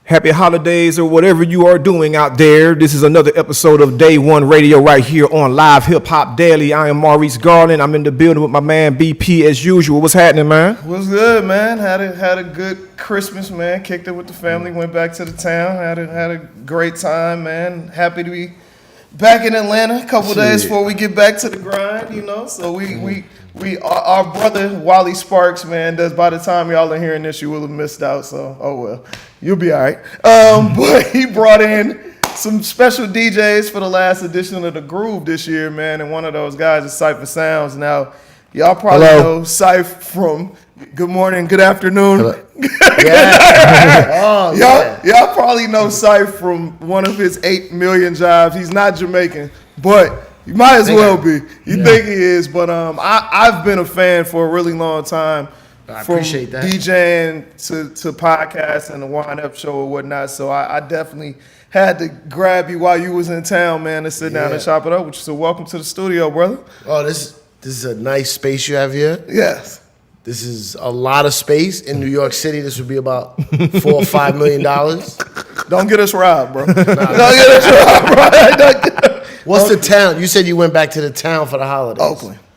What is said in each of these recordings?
Happy holidays or whatever you are doing out there. This is another episode of Day One Radio right here on Live Hip Hop Daily. I am Maurice Garland. I'm in the building with my man BP as usual. What's happening, man? What's good, man? Had a good Christmas, man. Kicked it with the family. Went back to the town. Had a great time, man. Happy to be back in Atlanta. A couple days before we get back to the grind, you know. So we our brother Wally Sparks, man. Does by the time y'all are hearing this, you will have missed out. So oh well. You'll be all right. But he brought in some special DJs for the last edition of The Groove this year, man. And one of those guys is Cipha Sounds. Now, y'all probably know Cipha from Good Morning, Good Afternoon. Yeah. Y'all probably know Cipha from one of his 8 million jobs. He's not Jamaican, but you might as well be. You think he is. But I've been a fan for a really long time. I appreciate that. DJing to podcasts and the Wind Up Show or whatnot. So I definitely had to grab you while you was in town, man, to sit down and chop it up with you. So welcome to the studio, brother. Oh, this is a nice space you have here. Yes. This is a lot of space. In New York City, this would be about $4 or $5 million. Don't get us robbed, bro. Don't get us robbed, bro. What's the town? You said you went back to the town for the holidays.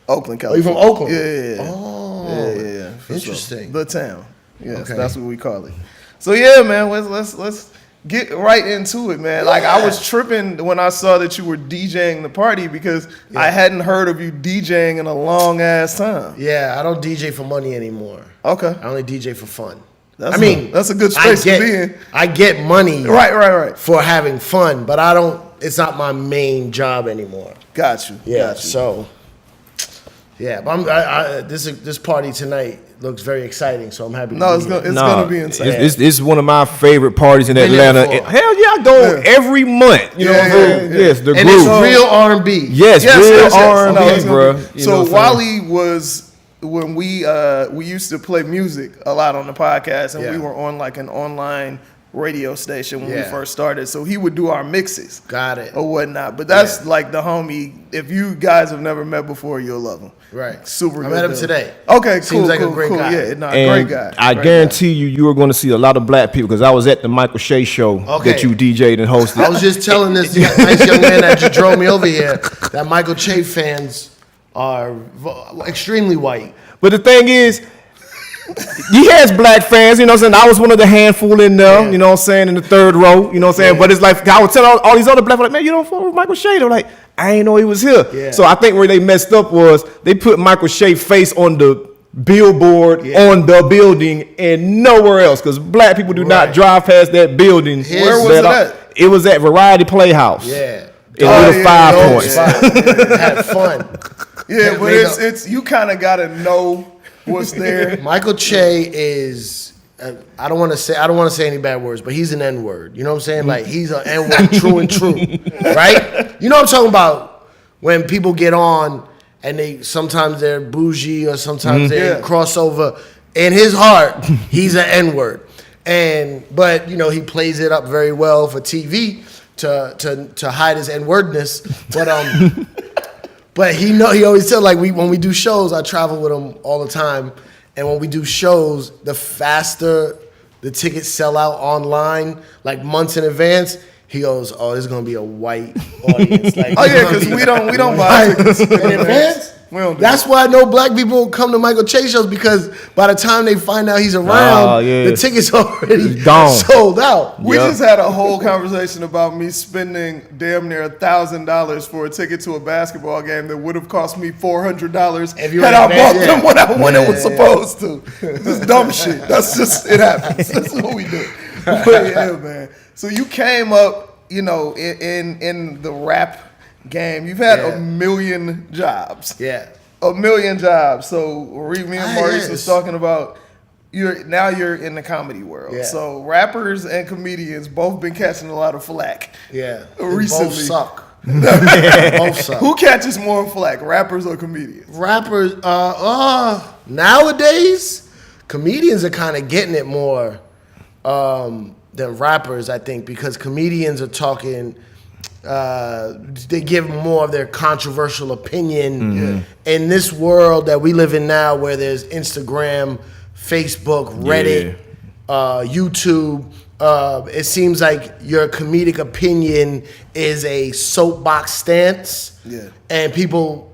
Oakland, California. Oh, you from Oakland? Yeah. Oh, yeah. Interesting. The town. Yes, that's what we call it. So yeah, man, let's get right into it, man. Like I was tripping when I saw that you were DJing the party because I hadn't heard of you DJing in a long ass time. Yeah, I don't DJ for money anymore. Okay. I only DJ for fun. That's a good space to be in. I get money right for having fun, but it's not my main job anymore. Got you. So yeah, but this party tonight looks very exciting, so I'm happy. It's gonna be insane. It's one of my favorite parties in Atlanta. Hell yeah, I go every month. You know, yes, the and Groove. It's real R&B. Yes, real R&B, bro. So Wally was when we used to play music a lot on the podcast, and we were on like an online radio station when we first started, so he would do our mixes. Got it. Or whatnot. But that's like the homie. If you guys have never met before, you'll love him. Right. Super good. I met him today. Okay, Seems like a great guy. Yeah, and great guy. I guarantee you are going to see a lot of black people because I was at the Michael Shea show that you DJ'd and hosted. I was just telling this nice young man that just drove me over here that Michael Shea fans are extremely white. But the thing is, he has black fans, you know what I'm saying? I was one of the handful in there, you know what I'm saying, in the third row, you know what I'm saying? But it's like, I would tell all these other black people, like, man, you don't fuck with Michael Shea. They're like, I ain't know he was here. Yeah. So I think where they messed up was they put Michael Shea's face on the billboard on the building and nowhere else because black people do not drive past that building. Where was it at? It was at Variety Playhouse. Yeah. In Little 5 Points. Had fun. Yeah, but it's you kind of got to know what's there. Michael Shea is I don't want to say any bad words, but he's an N-word. You know what I'm saying? Like he's an N-word true and true. Right? You know what I'm talking about? When people get on and sometimes they're bougie or sometimes they're crossover. In his heart, he's an N-word. But you know, he plays it up very well for TV to hide his N-wordness. But he always tell like when we do shows, I travel with him all the time, and when we do shows, the faster the tickets sell out online, like months in advance, he goes, "Oh, there's gonna be a white audience." Like, because we don't buy tickets in advance. That's why no black people come to Michael Shea shows because by the time they find out he's around, the tickets already sold out. We just had a whole conversation about me spending damn near $1,000 for a ticket to a basketball game that would have cost me $400 had I bought them when it was supposed to. Just dumb shit. That's just it happens. That's what we do. But yeah, man. So you came up, you know, in the rap game. You've had a million jobs. Yeah. A million jobs. So me and Maurice was talking about you're in the comedy world. Yeah. So rappers and comedians both been catching a lot of flack. Yeah. Recently. Both suck. Both suck. Who catches more flack, rappers or comedians? Rappers nowadays, comedians are kind of getting it more than rappers, I think, because comedians are talking they give more of their controversial opinion in this world that we live in now where there's Instagram, Facebook, Reddit, YouTube. It seems like your comedic opinion is a soapbox stance. Yeah. And people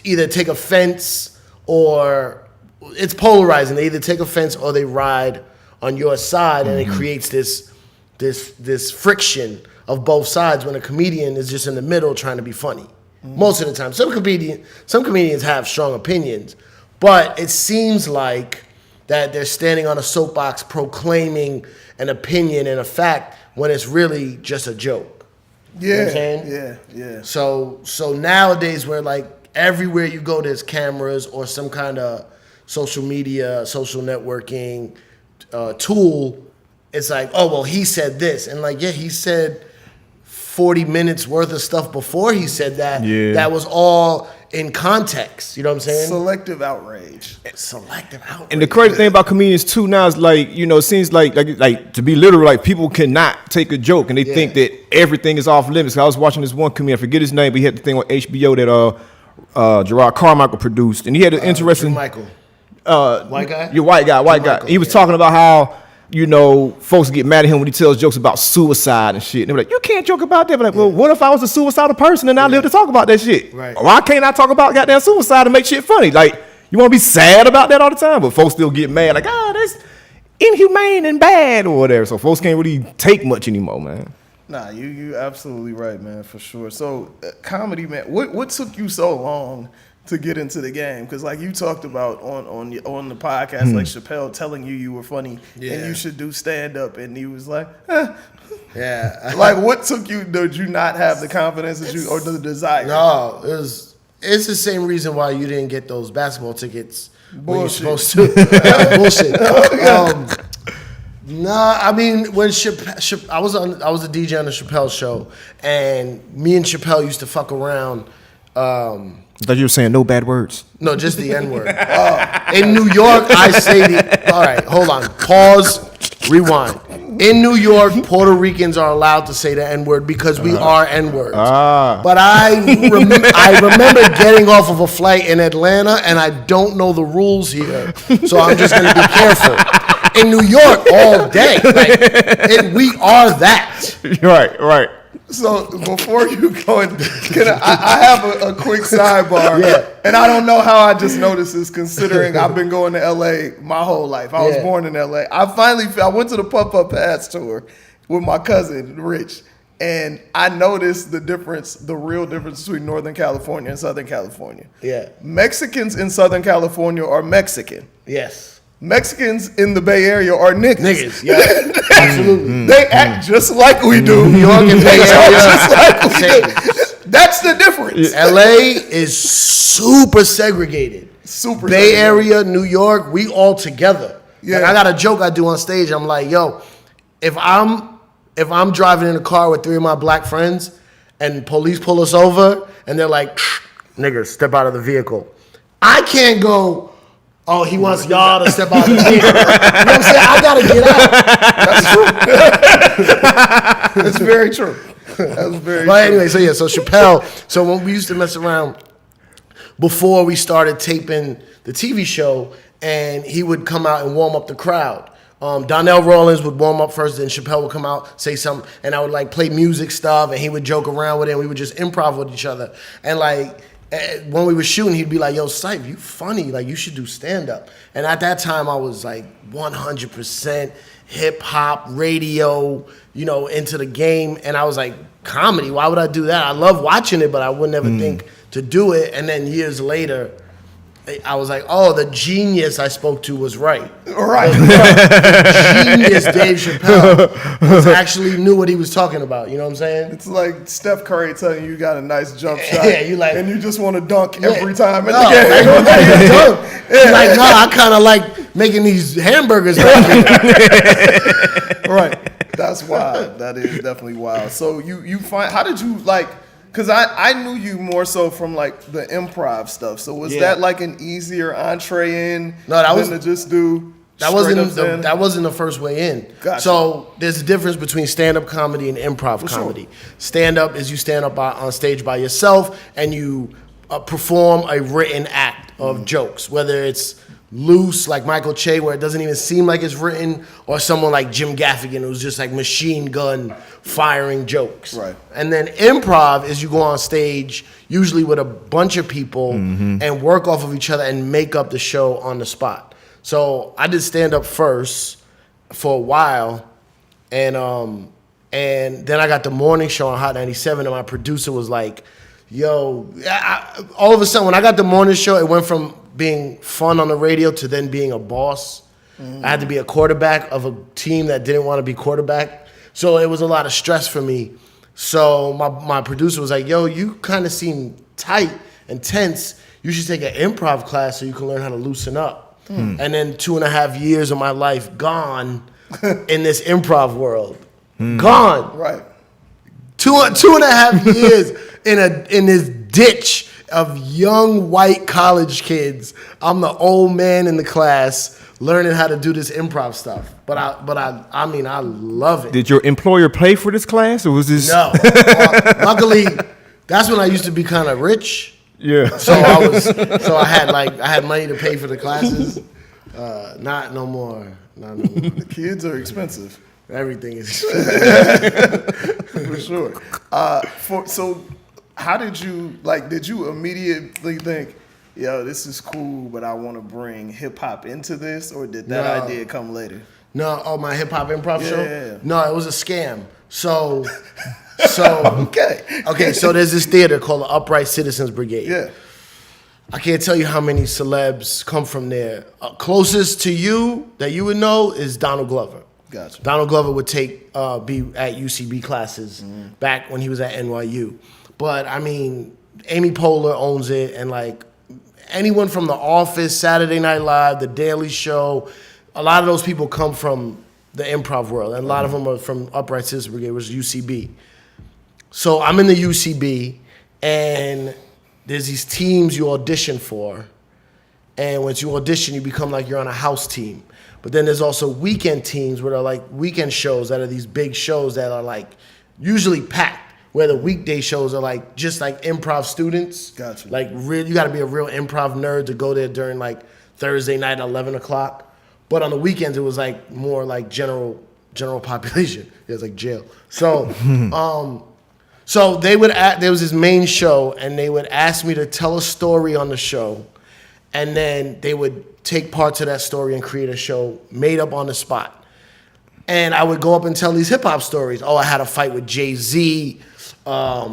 either take offense or it's polarizing. They either take offense or they ride on your side, and it creates this friction of both sides when a comedian is just in the middle trying to be funny. Most of the time. Some comedians have strong opinions, but it seems like that they're standing on a soapbox proclaiming an opinion and a fact when it's really just a joke. Yeah, you know what I'm saying? yeah. So nowadays, where like everywhere you go, there's cameras or some kind of social media, social networking tool. It's like, oh well, he said this, and like, yeah, he said 40 minutes worth of stuff before he said that. Yeah. That was all in context. You know what I'm saying? Selective outrage. Selective outrage. And the crazy thing about comedians too now is like, it seems like to be literal, like people cannot take a joke and they think that everything is off limits. I was watching this one comedian, I forget his name, but he had the thing on HBO that Gerard Carmichael produced, and he had an interesting. Michael. White guy. You're white guy. Michael, He was talking about how, folks get mad at him when he tells jokes about suicide and shit. And they were like, you can't joke about that. But like, well, what if I was a suicidal person and I live to talk about that shit? Right. Why can't I talk about goddamn suicide and make shit funny? Like, you want to be sad about that all the time? But folks still get mad like, that's inhumane and bad or whatever. So folks can't really take much anymore, man. Nah, you absolutely right, man, for sure. So comedy, man, what took you so long to get into the game? Because like you talked about on the podcast, like Chappelle telling you were funny and you should do stand up, and he was like, Yeah. like what took you? Did you not have the confidence that you or the desire? No, it's the same reason why you didn't get those basketball tickets when you're Bullshit. supposed to. Bullshit. Nah, I mean when I was a DJ on the Chappelle show, and me and Chappelle used to fuck around. I thought you were saying no bad words. No, just the N-word. In New York, I say the... All right, hold on. Pause. Rewind. In New York, Puerto Ricans are allowed to say the N-word because we are N-words. But I remember getting off of a flight in Atlanta, and I don't know the rules here, so I'm just going to be careful. In New York, all day. We are that. Right. So before you go, I have a quick sidebar, and I don't know how I just noticed this, considering I've been going to LA my whole life. I was born in LA. I went to the Puff Up Pass tour with my cousin Rich, and I noticed the real difference between Northern California and Southern California. Yeah. Mexicans in Southern California are Mexican. Yes. Mexicans in the Bay Area are niggas. Niggas, yeah. Absolutely. They act just like we do. New York and Bay Area. Just like we do. That's the difference. LA is super segregated. Super Bay segregated. Area, New York, we all together. Yeah. Like, I got a joke I do on stage. I'm like, yo, if I'm driving in a car with 3 of my black friends and police pull us over and they're like, niggas, step out of the vehicle. I can't go, oh, he wants y'all to step out of the vehicle. You know what I'm saying? I gotta get out. That's true. That's very true. That's very But true. anyway, so Chappelle, so when we used to mess around before we started taping the TV show, and he would come out and warm up the crowd. Donnell Rawlings would warm up first, then Chappelle would come out, say something, and I would like play music stuff, and he would joke around with it, and we would just improv with each other. And like, when we were shooting, he'd be like, yo, Cipha, you funny, like you should do stand-up. And at that time, I was like 100% hip-hop, radio, into the game. And I was like, comedy, why would I do that? I love watching it, but I would never think to do it. And then years later, I was like, oh, the genius I spoke to was right. Right. The genius Dave Chappelle actually knew what he was talking about. You know what I'm saying? It's like Steph Curry telling you got a nice jump shot. Yeah, you like- and you just want to dunk every time in No, the game. You're like, no, I kind of like making these hamburgers. Right. That's wild. That is definitely wild. So you find, how did you like, because I knew you more so from like the improv stuff. So was that like an easier entree in than to just do That wasn't the first way in. Gotcha. So there's a difference between stand-up comedy and improv comedy. Sure. Stand-up is you stand up on stage by yourself and you perform a written act of jokes, whether it's loose like Michael Che, where it doesn't even seem like it's written, or someone like Jim Gaffigan, who's just like machine gun firing jokes. Right. And then improv is you go on stage, usually with a bunch of people, and work off of each other and make up the show on the spot. So I did stand up first for a while, and then I got the morning show on Hot 97, and my producer was like, yo, all of a sudden when I got the morning show, it went from being fun on the radio to then being a boss. I had to be a quarterback of a team that didn't want to be quarterback. So it was a lot of stress for me. So my producer was like, yo, you kind of seem tight and tense. You should take an improv class so you can learn how to loosen up. And then 2.5 years of my life gone in this improv world. Gone. Right. 2.5 years in this ditch of young white college kids. I'm the old man in the class learning how to do this improv stuff. But I mean I love it. Did your employer pay for this class, or was this? No. Luckily, that's when I used to be kind of rich. Yeah. So I had money to pay for the classes. Not no more. Not no more. The kids are expensive. Everything is For sure. So how did you immediately think, yo, this is cool, but I want to bring hip hop into this, or did that idea come later? No, my hip hop improv show? Yeah. No, it was a scam. So Okay, so there's this theater called the Upright Citizens Brigade. Yeah. I can't tell you how many celebs come from there. Closest to you that you would know is Donald Glover. Gotcha. Donald Glover would be at UCB classes back when he was at NYU. But I mean, Amy Poehler owns it, and like anyone from The Office, Saturday Night Live, The Daily Show, a lot of those people come from the improv world, and a lot of them are from Upright Citizens Brigade, which is UCB. So I'm in the UCB, and there's these teams you audition for, and once you audition, you become like you're on a house team. But then there's also weekend teams where they're like weekend shows that are these big shows that are like usually packed, where the weekday shows are like just like improv students. Gotcha. Like you got to be a real improv nerd to go there during like Thursday night at 11 o'clock. But on the weekends, it was like more like general population. It was like jail. So, so they would there was this main show, and they would ask me to tell a story on the show, and then they would take parts of that story and create a show made up on the spot. And I would go up and tell these hip hop stories. Oh, I had a fight with Jay-Z. I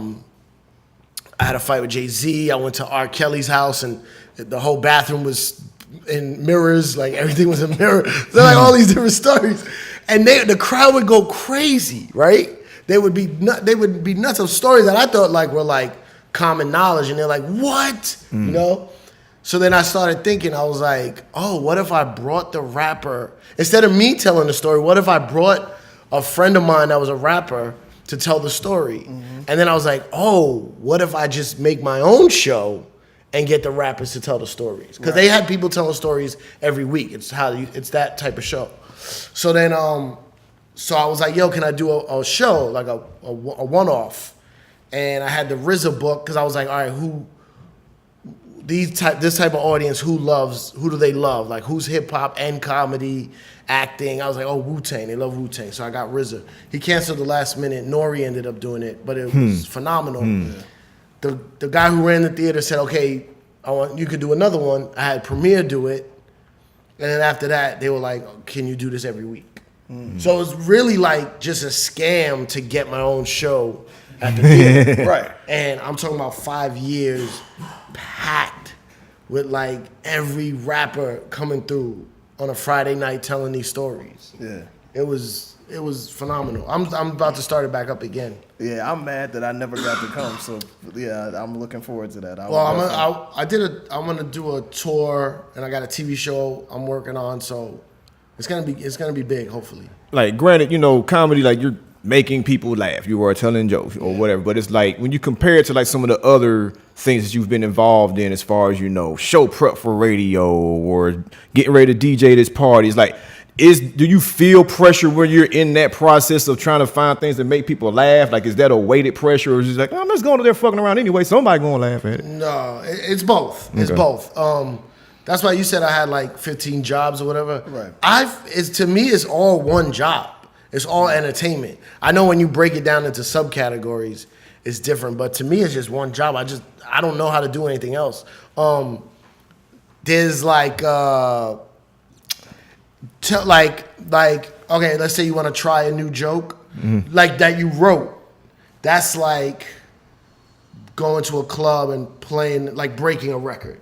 went to R. Kelly's house, and the whole bathroom was in mirrors, like everything was a mirror. So like all these different stories, and the crowd would go crazy, right? They would be nuts of stories that I thought like were like common knowledge, and they're like, what, you know? So then I started thinking, I was like, oh, what if I brought the rapper, instead of me telling the story, what if I brought a friend of mine that was a rapper to tell the story? And then I was like, oh, what if I just make my own show and get the rappers to tell the stories? Because they had people telling stories every week. It's it's that type of show. So then, so I was like, yo, can I do a show, like a one-off? And I had the RZA book, because I was like, all right, this type of audience, who do they love? Like, who's hip hop and comedy, acting? I was like, oh, Wu-Tang, they love Wu-Tang. So I got RZA. He canceled the last minute. Nori ended up doing it, but it was phenomenal. The guy who ran the theater said, okay, you could do another one. I had Premiere do it. And then after that, they were like, can you do this every week? So it was really like just a scam to get my own show at the theater. Right. And I'm talking about 5 years packed with like every rapper coming through on a Friday night telling these stories. Yeah. It was phenomenal. I'm about to start it back up again. Yeah, I'm mad that I never got to come. So yeah, I'm looking forward to that. I'm gonna do a tour, and I got a TV show I'm working on. So it's gonna be big, hopefully. Like, granted, you know, comedy, like you're making people laugh, you are telling jokes or whatever, but it's like when you compare it to like some of the other things that you've been involved in, as far as, you know, show prep for radio or getting ready to DJ this party, it's like, do you feel pressure when you're in that process of trying to find things that make people laugh? Like, is that a weighted pressure, or is it like, I'm just going to there fucking around anyway, somebody gonna laugh at it? No, it's both. It's both. That's why you said I had like 15 jobs or whatever. Right. To me, it's all one job. It's all entertainment. I know when you break it down into subcategories, it's different. But to me, it's just one job. I don't know how to do anything else. There's like, okay, let's say you want to try a new joke, like that you wrote. That's like going to a club and playing, like breaking a record.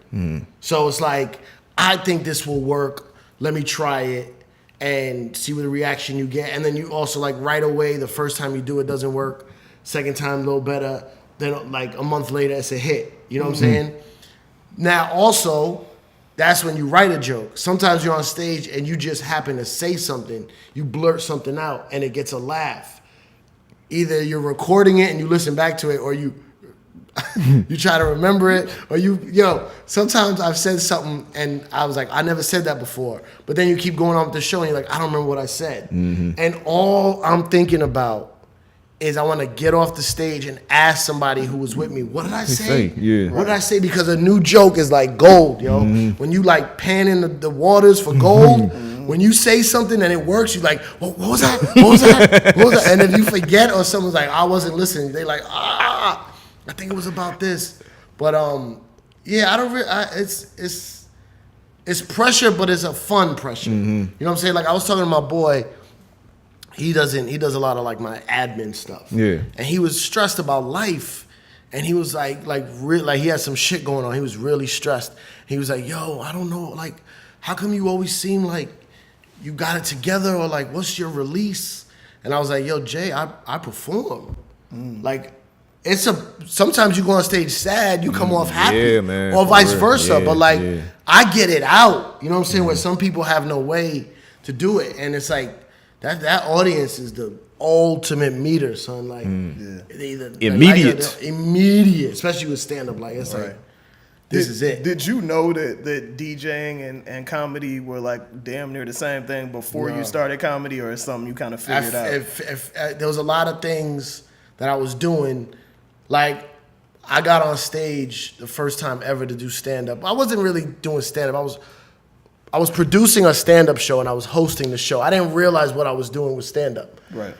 So it's like, I think this will work. Let me try it and see what the reaction you get. And then you also like right away, the first time you do it doesn't work. Second time, a little better. Then like a month later, it's a hit. You know what I'm saying? Now also, that's when you write a joke. Sometimes you're on stage and you just happen to say something. You blurt something out and it gets a laugh. Either you're recording it and you listen back to it, or you try to remember it, or sometimes I've said something and I was like, I never said that before. But then you keep going on with the show and you're like, I don't remember what I said. And all I'm thinking about is I want to get off the stage and ask somebody who was with me, what did I say? What did I say? Because a new joke is like gold, yo. When you like pan in the waters for gold, when you say something and it works, you're like, what was that? What was that? What was that? And if you forget or someone's like, I wasn't listening, they like, I think it was about this. But yeah, I don't really, it's pressure, but it's a fun pressure. You know what I'm saying? Like I was talking to my boy, he does a lot of like my admin stuff. Yeah. And he was stressed about life. And he was like he had some shit going on. He was really stressed. He was like, yo, I don't know, like, how come you always seem like you got it together, or like, what's your release? And I was like, yo, Jay, I perform. Like, sometimes you go on stage sad, you come off happy, or vice versa. But like, I get it out. You know what I'm saying? Where some people have no way to do it, and it's like that audience is the ultimate meter, son. Like, immediate, especially with stand up. Like, it's like, this is it. Did you know that DJing and comedy were like damn near the same thing before you started comedy, or is something you kind of figured out? If there was a lot of things that I was doing. Like, I got on stage the first time ever to do stand-up. I wasn't really doing stand-up. I was producing a stand-up show and I was hosting the show. I didn't realize what I was doing with stand-up. Right.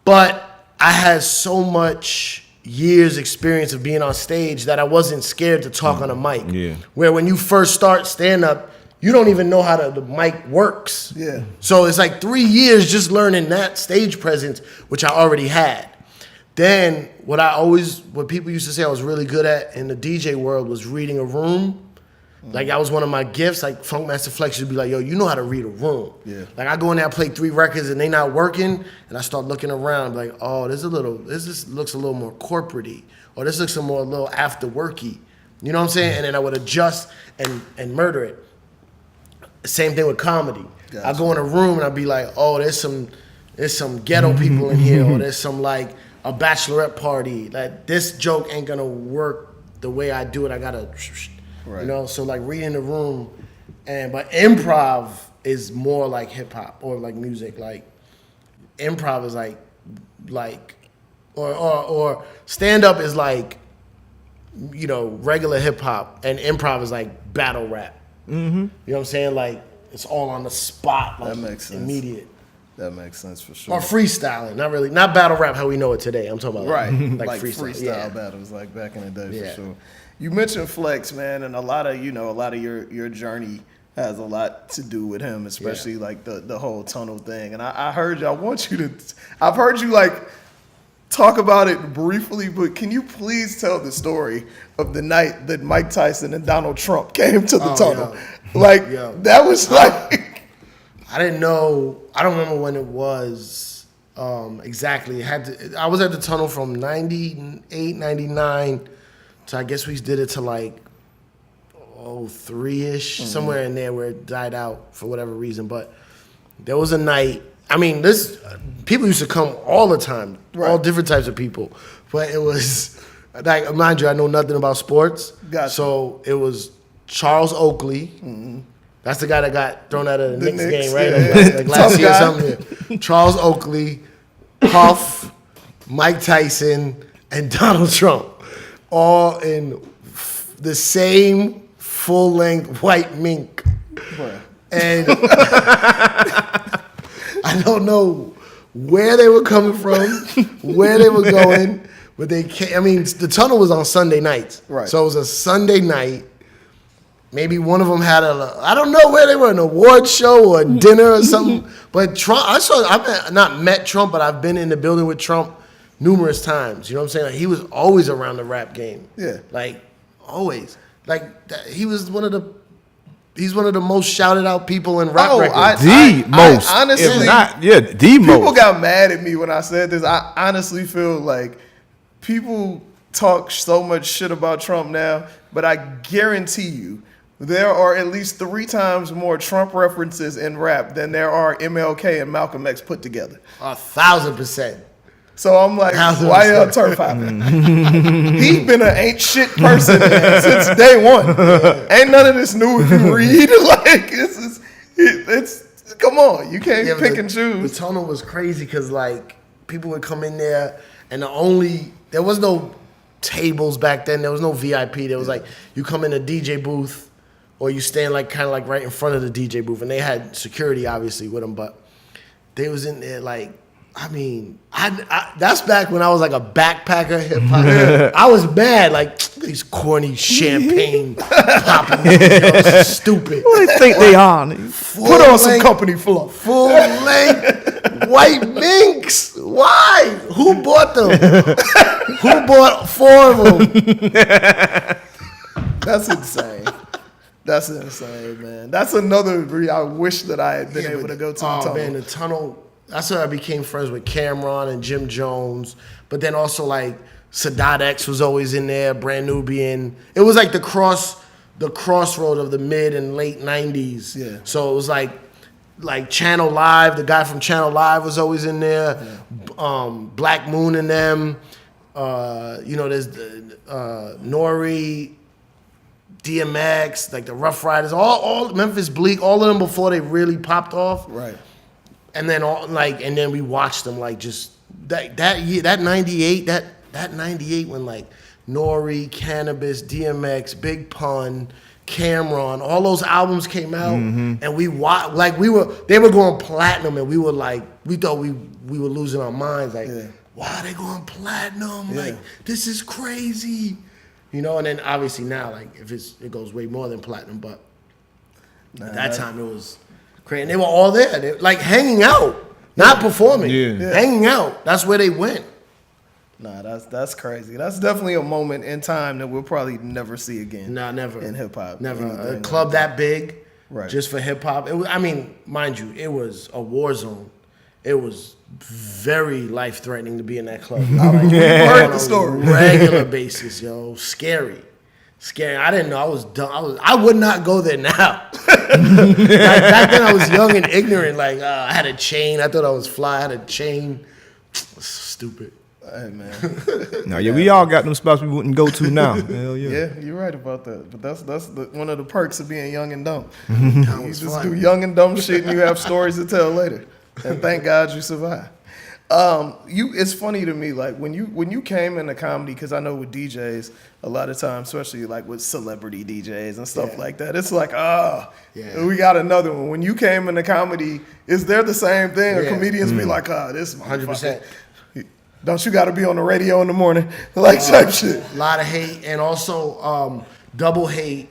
But I had so much years experience of being on stage that I wasn't scared to talk on a mic. Yeah. Where when you first start stand-up, you don't even know how the mic works. Yeah. So it's like 3 years just learning that stage presence, which I already had. Then what people used to say I was really good at in the DJ world was reading a room. Like, that was one of my gifts. Like, Funkmaster Flex would be like, yo, you know how to read a room. Yeah. Like, I go in there, I play 3 records and they not working, and I start looking around like, oh, this looks a little more corporate-y, or this looks a little after worky. You know what I'm saying? And then I would adjust and murder it. Same thing with comedy. Gotcha. I go in a room and I'd be like, oh, there's some ghetto people in here, or there's some like a bachelorette party. Like, this joke ain't gonna work the way I do it. I gotta, you know. So like reading the room, but improv is more like hip hop or like music. Like, improv is like, or stand up is like, you know, regular hip hop, and improv is like battle rap. You know what I'm saying? Like, it's all on the spot. Like, that makes sense. Immediate. That makes sense for sure. Or freestyling, not battle rap how we know it today. I'm talking about like freestyle battles, like back in the day for sure. You mentioned Flex, man, and a lot of your journey has a lot to do with him, especially like the whole tunnel thing. And I've heard you like talk about it briefly, but can you please tell the story of the night that Mike Tyson and Donald Trump came to the tunnel? That was like. I didn't know. I don't remember when it was exactly. I was at the tunnel from 98, 99. So I guess we did it to like 03-ish, somewhere in there where it died out for whatever reason. But there was a night. I mean, people used to come all the time, all different types of people. But it was like, mind you, I know nothing about sports. Gotcha. So it was Charles Oakley. That's the guy that got thrown out of the Knicks game, right? Like last year or something. Charles Oakley, Puff, Mike Tyson, and Donald Trump, all in the same full-length white mink. Bruh. And I don't know where they were coming from, where they were going, but they came. I mean, the tunnel was on Sunday nights. Right. So it was a Sunday night. Maybe one of them had I don't know where they were, an award show or a dinner or something. But Trump, I've not met Trump, but I've been in the building with Trump numerous times. You know what I'm saying? Like, he was always around the rap game. Yeah. Like, always. Like, he was he's one of the most shouted out people in rap records. The most. Honestly, if not, the people most. got mad at me when I said this. I honestly feel like people talk so much shit about Trump now, but I guarantee you, there are at least 3 times more Trump references in rap than there are MLK and Malcolm X put together. 1,000%. So I'm like, why y'all turf hopping? He's been an ain't shit person since day one. Ain't none of this new if you read. Like, it's come on. You can't pick and choose. The tunnel was crazy because, like, people would come in there and there was no tables back then. There was no VIP. There was like, you come in a DJ booth or you stand like kind of like right in front of the DJ booth, and they had security obviously with them, but they was in there like, I mean, I that's back when I was like a backpacker hip hop. I was mad, like these corny champagne popping, stupid. What do they think they are? Put on some company fluff. Full length white minks. Why? Who bought them? Who bought 4 of them? That's insane. That's insane, man. That's another. I wish that I had been able to go to the tunnel. Man, the tunnel. That's how I became friends with Cameron and Jim Jones. But then also like Sadat X was always in there, Brand Nubian. It was like the crossroad of the mid and late 90s. Yeah. So it was like Channel Live, the guy from Channel Live was always in there. Yeah. Black Moon and them. There's Nori, DMX, like the Rough Riders, all Memphis Bleak, all of them before they really popped off. Right. And then and then we watched them like just that year, that 98 when like Nori, Cannabis, DMX, Big Pun, Cameron, all those albums came out, and they were going platinum, and we thought we were losing our minds, like, wow, they going platinum, like this is crazy, and then obviously now like it goes way more than platinum, but at that time it was. And they were all there. They were like hanging out, not performing. Yeah. Hanging out. That's where they went. Nah, that's crazy. That's definitely a moment in time that we'll probably never see again. Nah, never. In hip hop. Never. A club that big, right, just for hip hop. Mind you, it was a war zone. It was very life threatening to be in that club. Heard the story. Regular basis, yo. Scary. I didn't know. I was dumb. I would not go there now. Like, back then I was young and ignorant. Like I had a chain. I thought I was fly. I had a chain. Stupid. Hey man. We all got them spots we wouldn't go to now. Hell yeah. Yeah, you're right about that. But that's one of the perks of being young and dumb. You just do young and dumb shit, and you have stories to tell later. And thank God you survived. It's funny to me, like when you came into comedy, because I know with DJs a lot of times, especially like with celebrity DJs and stuff like that, it's like, we got another one. When you came into comedy, is there the same thing? Or comedians be like, this 100%. Don't you got to be on the radio in the morning, like type shit? A lot of hate, and also double hate.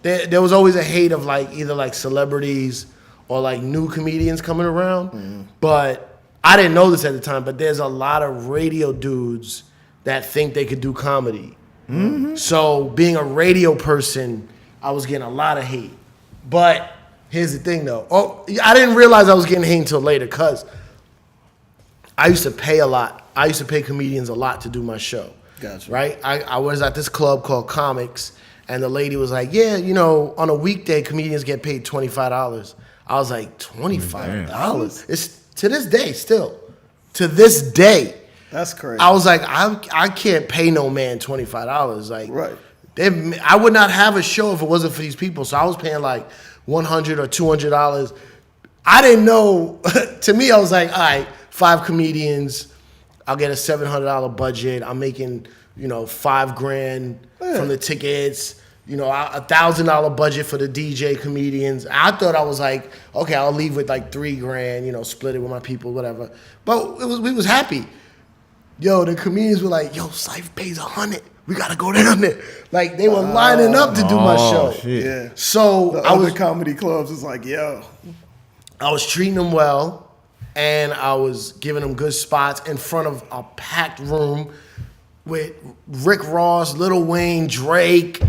There was always a hate of like either like celebrities or like new comedians coming around, but. I didn't know this at the time, but there's a lot of radio dudes that think they could do comedy. So being a radio person, I was getting a lot of hate. But here's the thing though. I didn't realize I was getting hate until later, because I used to pay a lot. I used to pay comedians a lot to do my show. Gotcha. Right? I was at this club called Comics, and the lady was like, on a weekday, comedians get paid $25. I was like, $25? It's to this day, still. To this day. That's crazy. I was like, I can't pay no man $25. Like, right. I would not have a show if it wasn't for these people. So I was paying like $100 or $200. I didn't know. To me, I was like, all right, 5 comedians. I'll get a $700 budget. I'm making, $5,000 from the tickets. you know, $1,000 budget for the DJ comedians. I thought I was like, okay, I'll leave with like $3,000, you know, split it with my people, whatever. But we was happy. Yo, the comedians were like, yo, Cipha pays $100. We gotta go down there. Like they were lining up to do my show. Shit. Yeah. So The I was other comedy clubs is like, yo. I was treating them well, and I was giving them good spots in front of a packed room with Rick Ross, Lil Wayne, Drake,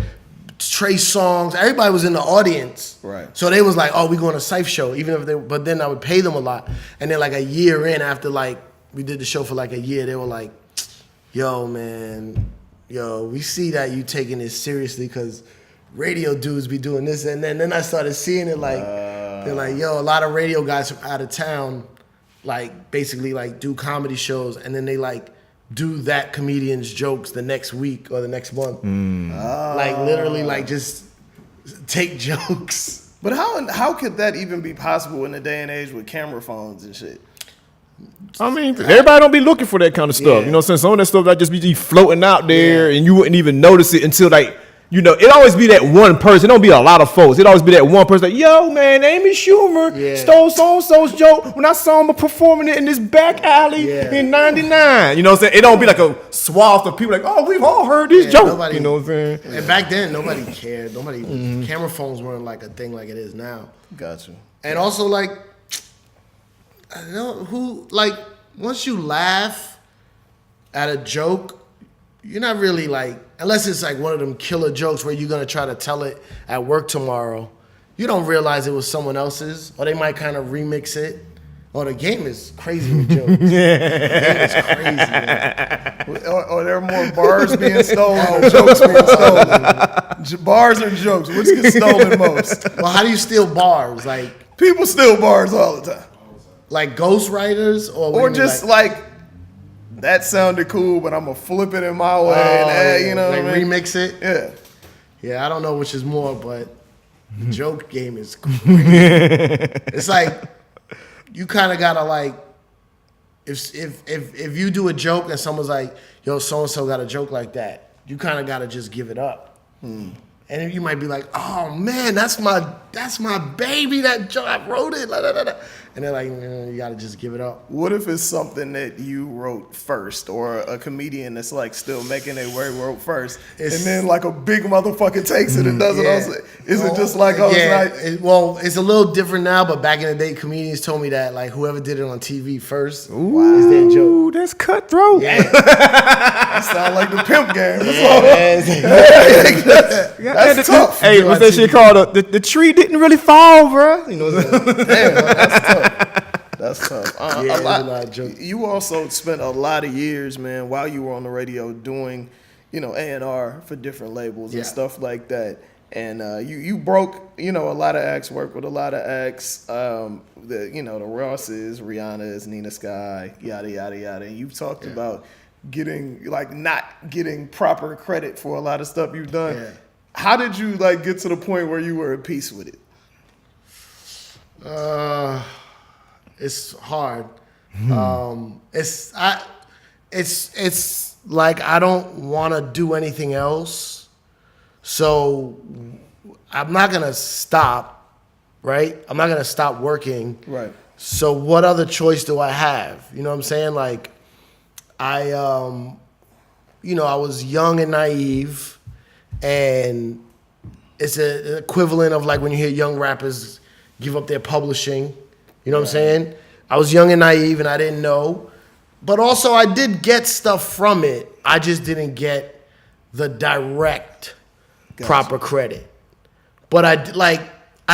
Trey Songz. Everybody was in the audience. Right. So they was like, oh, we going to Cipha show, even if they, but then I would pay them a lot. And then like a year in, after like, we did the show for like a year, they were like, yo, man, we see that you taking this seriously because radio dudes be doing this. And then I started seeing it like, they're like, yo, a lot of radio guys from out of town, like basically like do comedy shows, and then they like do that comedian's jokes the next week or the next month. Like literally like just take jokes. But how could that even be possible in the day and age with camera phones and shit? I mean, everybody don't be looking for that kind of stuff. Yeah. You know what I'm saying? Some of that stuff that just be floating out there, Yeah. and you wouldn't even notice it until like, you know, it always be that one person. It don't be a lot of folks. It always be that one person like, yo, man, Amy Schumer Yeah. stole so-and-so's joke when I saw him performing it in this back alley in 99. You know what I'm saying? It don't be like a swath of people like, oh, we've all heard these jokes. nobody- You know what I'm saying? And back then, nobody cared. Camera phones weren't like a thing like it is now. Got you. And also, like, I don't know like, once you laugh at a joke, you're not really like, unless it's like one of them killer jokes where you're gonna try to tell it at work tomorrow, you don't realize it was someone else's, or they might kind of remix it. Or the game is crazy with jokes. The game is crazy, man. Or there are more bars being stolen or jokes being stolen. Bars or jokes? Which gets stolen most? Well, how do you steal bars? Like People steal bars all the time. ghostwriters, or what Or do you mean, just like, that sounded cool, but I'm going to flip it in my way. and add, you know like what I mean? remix it. Yeah. Yeah, I don't know which is more, but the joke game is crazy. It's like you kind of gotta like, if you do a joke and someone's like, yo, so and so got a joke like that, you kind of gotta just give it up. And then you might be like, oh man, that's my baby. That joke, I wrote it. La, la, la, la. And they're like, you gotta just give it up. What if it's something that you wrote first, or a comedian that's like still making their way wrote first, and then like a big motherfucker takes it and does it also? Is it just like, oh, it's not? It's a little different now, but back in the day, comedians told me that like whoever did it on TV first is their joke. Ooh, that's cutthroat. Yeah. That sound like the pimp game. That's tough. Hey, what's that shit called? The tree didn't really fall, bro. You know what I'm saying? Damn, that's tough. That's tough. Yeah, there's a lot of jokes. You also spent a lot of years, man, while you were on the radio doing, you know, A&R for different labels and stuff like that. And you broke, you know, a lot of acts, worked with a lot of acts. The Rosses, Rihanna's, Nina Sky, yada yada yada. And you've talked about not getting proper credit for a lot of stuff you've done. Yeah. How did you like get to the point where you were at peace with it? It's hard. It's like I don't want to do anything else, so I'm not gonna stop. Right? I'm not gonna stop working. Right. So what other choice do I have? You know what I'm saying? Like I was young and naive, and it's an equivalent of like when you hear young rappers give up their publishing. You know what I'm saying? I was young and naive and I didn't know. But also I did get stuff from it. I just didn't get the direct proper credit. But I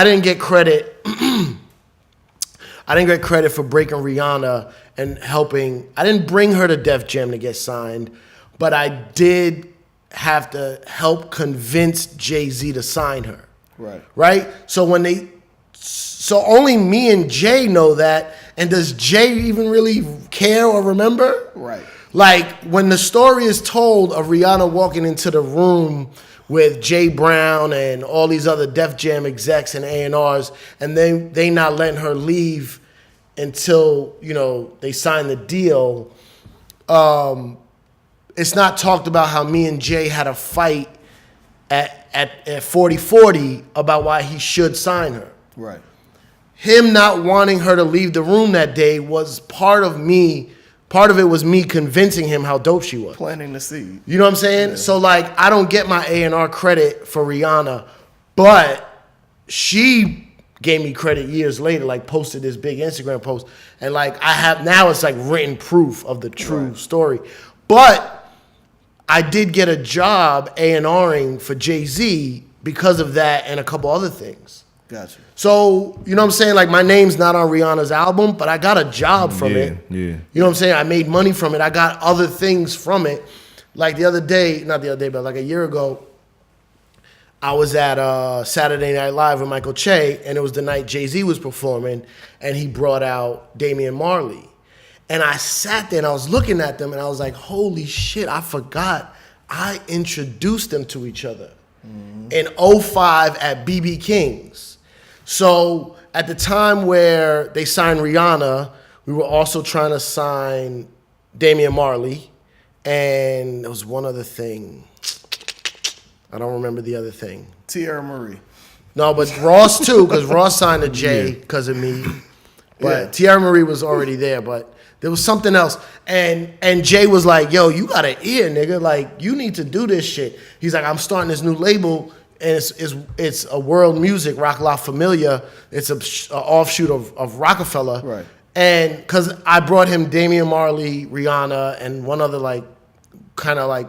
didn't get credit. I didn't get credit for breaking Rihanna and helping. I didn't bring her to Def Jam to get signed, but I did have to help convince Jay-Z to sign her. Right? So only me and Jay know that, and does Jay even really care or remember? Right. Like when the story is told of Rihanna walking into the room with Jay Brown and all these other Def Jam execs and A&Rs, and they not letting her leave until, you know, they sign the deal. It's not talked about how me and Jay had a fight at 40-40 about why he should sign her. Right. Him not wanting her to leave the room that day was part of it was me convincing him how dope she was. Planting the seed. You know what I'm saying? Yeah. So like, I don't get my A&R credit for Rihanna, but she gave me credit years later, like posted this big Instagram post. And like, I have, now it's like written proof of the true story. But I did get a job A&Ring for Jay-Z because of that and a couple other things. Gotcha. So, you know what I'm saying? Like, my name's not on Rihanna's album, but I got a job from it. Yeah. You know what I'm saying? I made money from it. I got other things from it. Like the other day, not the other day, but like a year ago, I was at Saturday Night Live with Michael Che, and it was the night Jay-Z was performing, and he brought out Damian Marley. And I sat there, and I was looking at them, and I was like, holy shit, I forgot I introduced them to each other in 2005 at BB King's. So at the time where they signed Rihanna, we were also trying to sign Damian Marley, and there was one other thing. I don't remember the other thing. Tierra Marie. No, but Ross too, because Ross signed to Jay because of me. But Tierra Marie was already there, but there was something else. And Jay was like, yo, you got an ear, nigga. Like, you need to do this shit. He's like, I'm starting this new label, and it's a world music, Rock La Familia. It's an offshoot of Rockefeller. Right. And because I brought him Damian Marley, Rihanna, and one other like kind of like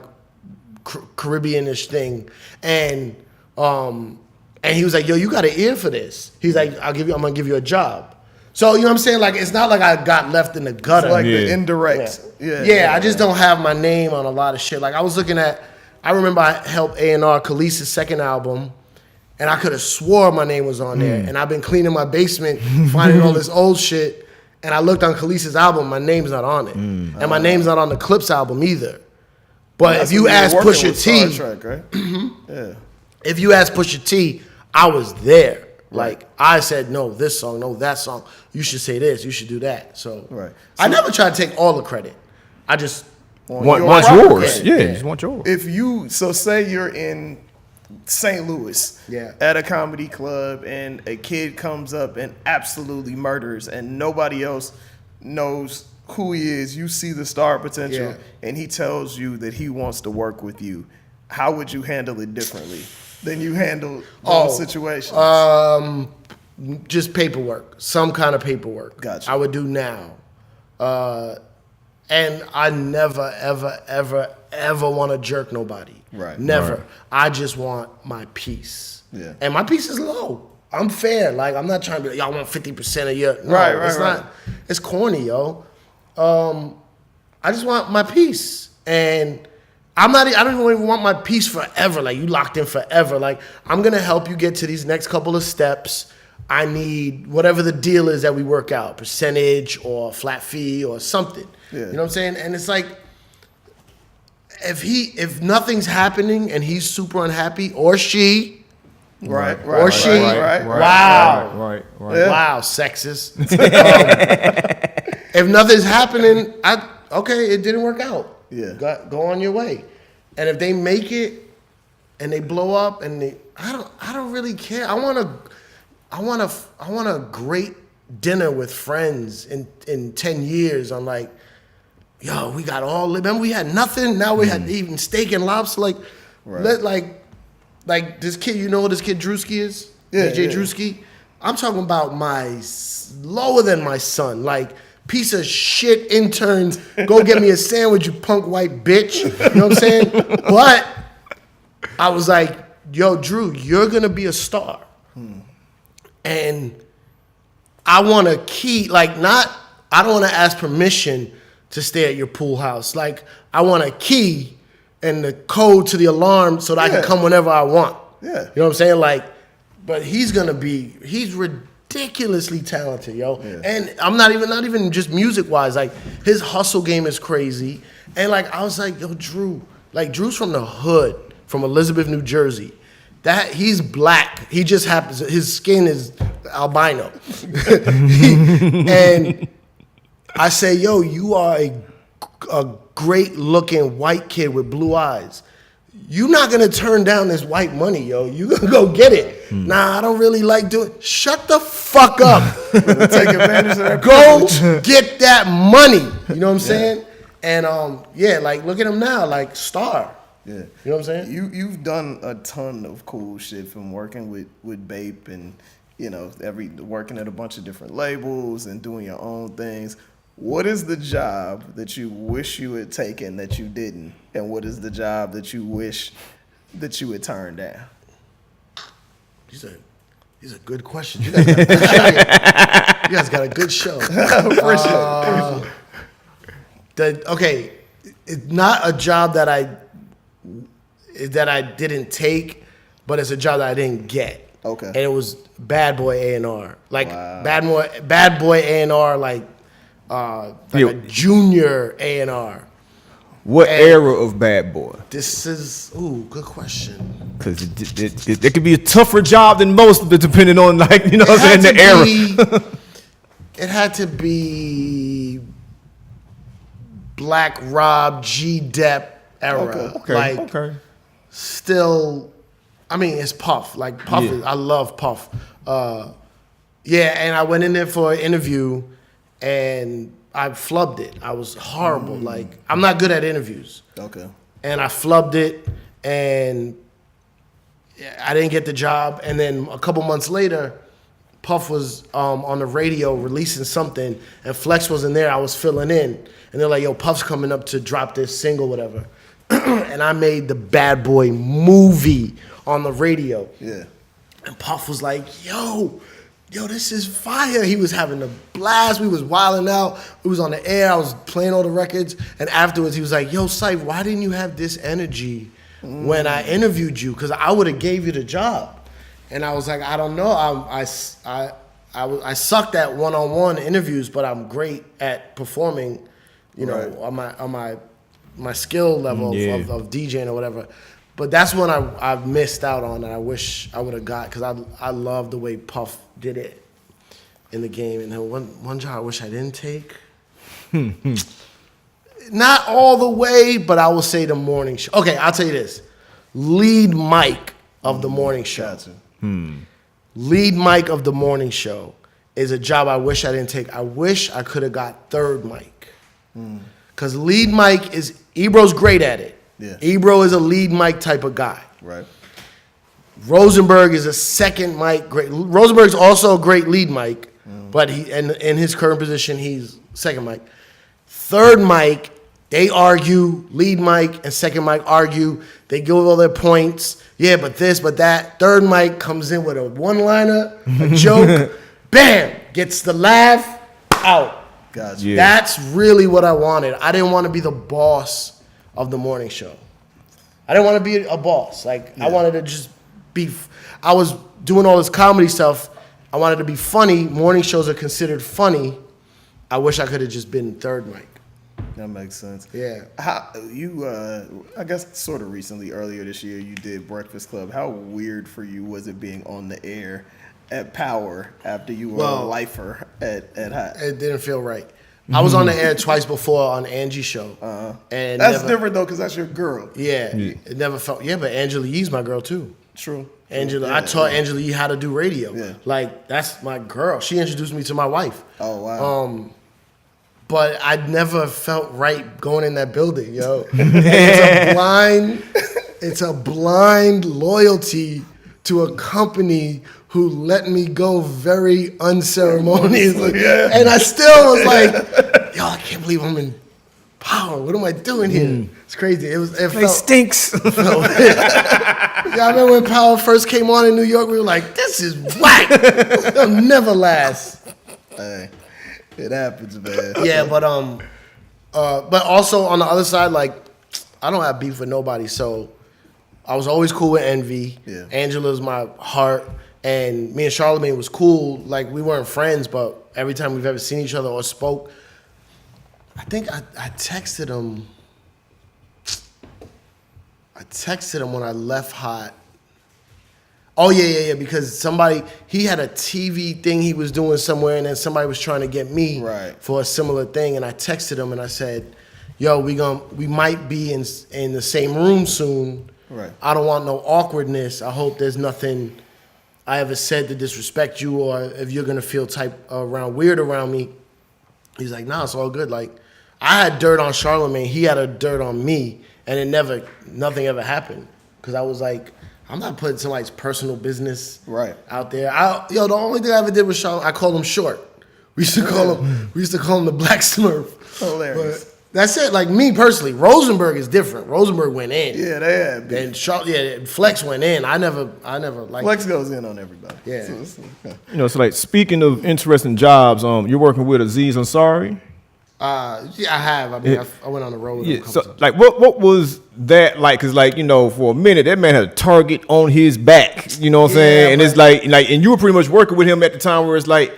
Caribbean-ish thing, and he was like, yo, you got an ear for this. He's like, I'm gonna give you a job. So, you know what I'm saying? Like, it's not like I got left in the gutter. It's like the indirect. Yeah, I just don't have my name on a lot of shit. Like, I remember I helped A&R Khaleesi's second album, and I could have swore my name was on there. And I've been cleaning my basement, finding all this old shit, and I looked on Khaleesi's album, my name's not on it. And my name's not on the Clips album either. But if you ask Pusha T, Track, right? Yeah. if you ask Pusha T, I was there. Like, I said, no, this song, no, that song. You should say this, you should do that. So I never try to take all the credit. I just want yours. Yeah, you just want yours. If you, so say you're in St. Louis at a comedy club, and a kid comes up and absolutely murders, and nobody else knows who he is, you see the star potential, and he tells you that he wants to work with you, how would you handle it differently than you handle those situations? Just paperwork, some kind of paperwork. Gotcha. I would do now. And I never, ever, ever, ever want to jerk nobody. Right. Never. Right. I just want my piece. Yeah. And my piece is low. I'm fair. Like, I'm not trying to be like, y'all want 50% of your... No, Right, it's not. It's corny, yo. I just want my piece. And I don't even want my piece forever. Like, you locked in forever. Like, I'm going to help you get to these next couple of steps. I need whatever the deal is that we work out, percentage or flat fee or something. Yeah. You know what I'm saying? And it's like, if nothing's happening and he's super unhappy, or she, Right. Wow, sexist. If nothing's happening, okay, it didn't work out. Yeah. Go on your way. And if they make it and they blow up, and I don't really care. I want a great dinner with friends in 10 years. I'm like, yo, we got remember we had nothing, now we had even steak and lobster. Like, like this kid, you know what this kid Drewski is? DJ Drewski. I'm talking about lower than my son. Like, piece of shit interns, go get me a sandwich, you punk white bitch. You know what I'm saying? But I was like, yo, Drew, you're gonna be a star. And I want a key, I don't want to ask permission to stay at your pool house. Like, I want a key and the code to the alarm so that I can come whenever I want. Yeah. You know what I'm saying? Like, but he's ridiculously talented, yo. Yeah. And I'm not even just music wise, like, his hustle game is crazy. And like, I was like, yo, Drew, like, Drew's from the hood, from Elizabeth, New Jersey. That he's black. He just happens, his skin is albino. And I say, yo, you are a great looking white kid with blue eyes. you're not gonna turn down this white money, yo. You gonna go get it. Nah, I don't really like doing. Shut the fuck up. Take advantage of that. Go get that money. You know what I'm saying? And like look at him now, like star. Yeah. You know what I'm saying? You've done a ton of cool shit from working with Bape and working at a bunch of different labels and doing your own things. What is the job that you wish you had taken that you didn't? And what is the job that you wish that you had turned down? These are good questions. You guys got a good show. Appreciate it. Okay, it's not a job that I didn't take, but it's a job that I didn't get. Okay. And it was Bad Boy A&R. Like Wow. Bad Boy A&R, like a junior A&R. What era of Bad Boy? This is good question. Because it could be a tougher job than most, depending on the era. It had to be Black Rob, G Dep era. Okay. Still, I mean, it's Puff. Like Puff, I love Puff. And I went in there for an interview, and I flubbed it. I was horrible. Like, I'm not good at interviews. Okay. And I flubbed it, and I didn't get the job. And then a couple months later, Puff was on the radio releasing something, and Flex wasn't there. I was filling in. And they're like, yo, Puff's coming up to drop this single, whatever. And I made the Bad Boy movie on the radio. Yeah. And Puff was like, yo, this is fire. He was having a blast. We was wilding out. We was on the air. I was playing all the records. And afterwards, he was like, yo, Cipha, why didn't you have this energy when I interviewed you? Because I would have gave you the job. And I was like, I don't know. I sucked at one-on-one interviews, but I'm great at performing, on my skill level of DJing or whatever. But that's one I missed out on, and I wish I would have got, because I love the way Puff did it in the game. And then one job I wish I didn't take. Not all the way, but I will say the morning show. Okay, I'll tell you this. Lead mic of the morning show. Gotcha. Lead mic of the morning show is a job I wish I didn't take. I wish I could have got third mic. Because lead mic Ebro's great at it. Yeah. Ebro is a lead mic type of guy. Right. Rosenberg is a second mic. Great. Rosenberg's also a great lead mic, but in his current position, he's second mic. Third mic, they argue. Lead mic and second mic argue. They give all their points. Yeah, but this, but that. Third mic comes in with a one-liner, a joke. Bam! Gets the laugh, out. Gotcha. Yeah. That's really what I wanted. I didn't want to be the boss of the morning show. I didn't want to be a boss. Like, I wanted to just be. I was doing all this comedy stuff. I wanted to be funny. Morning shows are considered funny. I wish I could have just been third mic. That makes sense. Yeah. How you? I guess sort of recently, earlier this year, you did Breakfast Club. How weird for you was it being on the air at Power after you were a lifer at Hot? It didn't feel right. I was on the air twice before on Angie's show. And that's different though, because that's your girl. Yeah, it never felt. Yeah, but Angela Yee's my girl too. True. I taught Angela Yee how to do radio. Yeah. Like, that's my girl. She introduced me to my wife. Oh wow. But I never felt right going in that building, yo. It's a blind loyalty to a company who let me go very unceremoniously. Yeah. And I still was like, yo, I can't believe I'm in Power. What am I doing here? It's crazy. It stinks. Yeah, I remember when Power first came on in New York, we were like, this is whack. It'll never last. Hey, it happens, man. Yeah, but also on the other side, like, I don't have beef with nobody, so I was always cool with Envy. Yeah. Angela's my heart, and me and Charlamagne was cool. Like, we weren't friends, but every time we've ever seen each other or spoke, I think I texted him. I texted him when I left Hot. Oh, yeah, because he had a TV thing he was doing somewhere, and then somebody was trying to get me for a similar thing, and I texted him and I said, yo, we might be in the same room soon. Right. I don't want no awkwardness. I hope there's nothing I ever said to disrespect you, or if you're gonna feel weird around me. He's like, nah, it's all good. Like, I had dirt on Charlamagne, he had a dirt on me, and nothing ever happened. Cause I was like, I'm not putting somebody's personal business out there. The only thing I ever did with Charlamagne, I called him short. We used to call him the Black Smurf. Hilarious. But that's it. Like, me personally, Rosenberg is different. Rosenberg went in. Yeah, they had beef. And Flex went in. I never like. Flex goes in on everybody. Yeah. So like speaking of interesting jobs, you're working with Aziz Ansari. Yeah, I have. I mean, I went on the road with him a couple times. Like, what was that like? Because, like, for a minute, that man had a target on his back. You know what I'm saying? And it's like, and you were pretty much working with him at the time where it's like,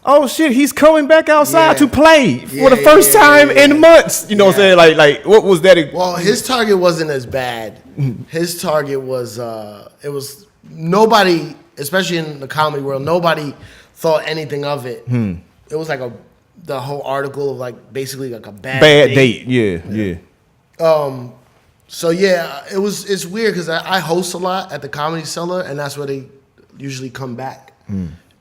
oh shit, he's coming back outside to play for the first time in months. You know what I'm saying? Like, what was that? Well, his target wasn't as bad. His target was, it was nobody, especially in the comedy world, nobody thought anything of it. It was like the whole article of like basically like a bad date. Yeah. So yeah, it's weird because I host a lot at the Comedy Cellar, and that's where they usually come back.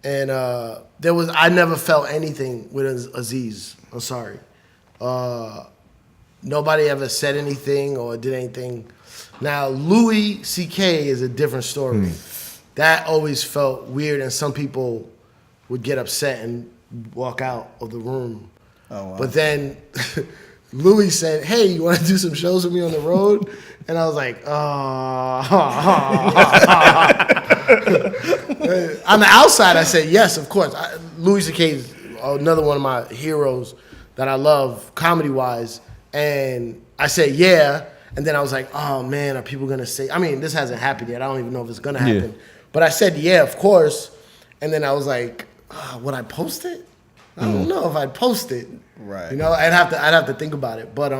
And I never felt anything with Aziz. I'm sorry. Nobody ever said anything or did anything. Now, Louis C.K. is a different story. That always felt weird, and some people would get upset and walk out of the room. Oh, wow. But then Louis said, hey, you want to do some shows with me on the road? And I was like, on the outside, I said, yes, of course. Louis C.K. is another one of my heroes that I love comedy-wise. And I said, yeah. And then I was like, oh, man, are people going to say... I mean, this hasn't happened yet. I don't even know if it's going to happen. Yeah. But I said, yeah, of course. And then I was like, would I post it? I don't know if I'd post it. Right. I'd have to think about it. But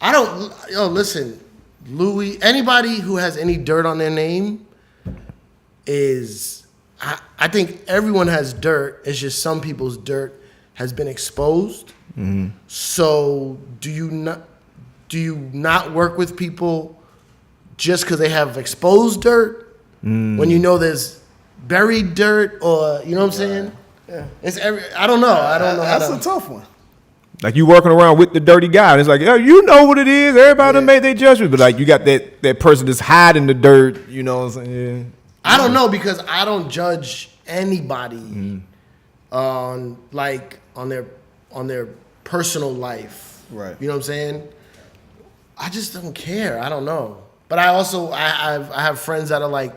I don't... listen, Louis... Anybody who has any dirt on their name is... I think everyone has dirt. It's just some people's dirt has been exposed. So do you not work with people just because they have exposed dirt when you know there's buried dirt, or you know what I'm saying? Yeah. I don't know. That's a tough one. Like, you working around with the dirty guy, and it's like, oh, you know what it is. Everybody done made their judgment, but like, you got that person that's hiding the dirt. You know what I'm saying? Yeah. I don't know, because I don't judge anybody on their personal life. Right. You know what I'm saying? I just don't care. I don't know. But I also I have friends that are like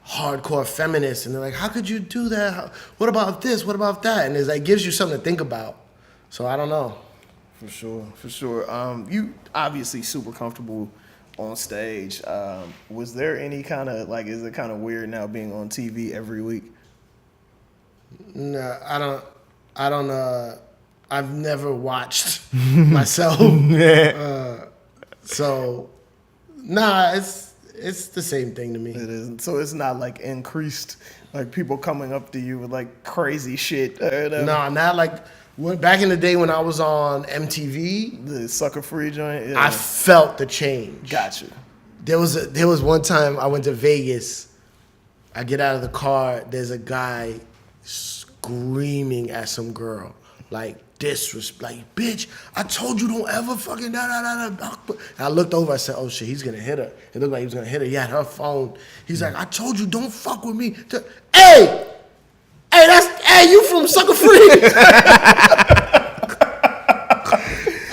hardcore feminists, and they're like, how could you do that? What about this? What about that? And it gives you something to think about. So I don't know. For sure. You obviously super comfortable on stage. Was there any kind of is it kind of weird now being on TV every week? No, I don't. I've never watched myself. So, nah, it's the same thing to me. It isn't. So it's not like increased, like people coming up to you with like crazy shit. No, not like back in the day when I was on MTV, the Sucker Free joint. Yeah. I felt the change. Gotcha. There was one time I went to Vegas. I get out of the car. There's a guy screaming at some girl, like disrespect, like, bitch, I told you don't ever fucking da. And I looked over, I said, oh shit, he's gonna hit her. It looked like he was gonna hit her. He had her phone. He's like, I told you don't fuck with me. Hey, you from Sucker Free?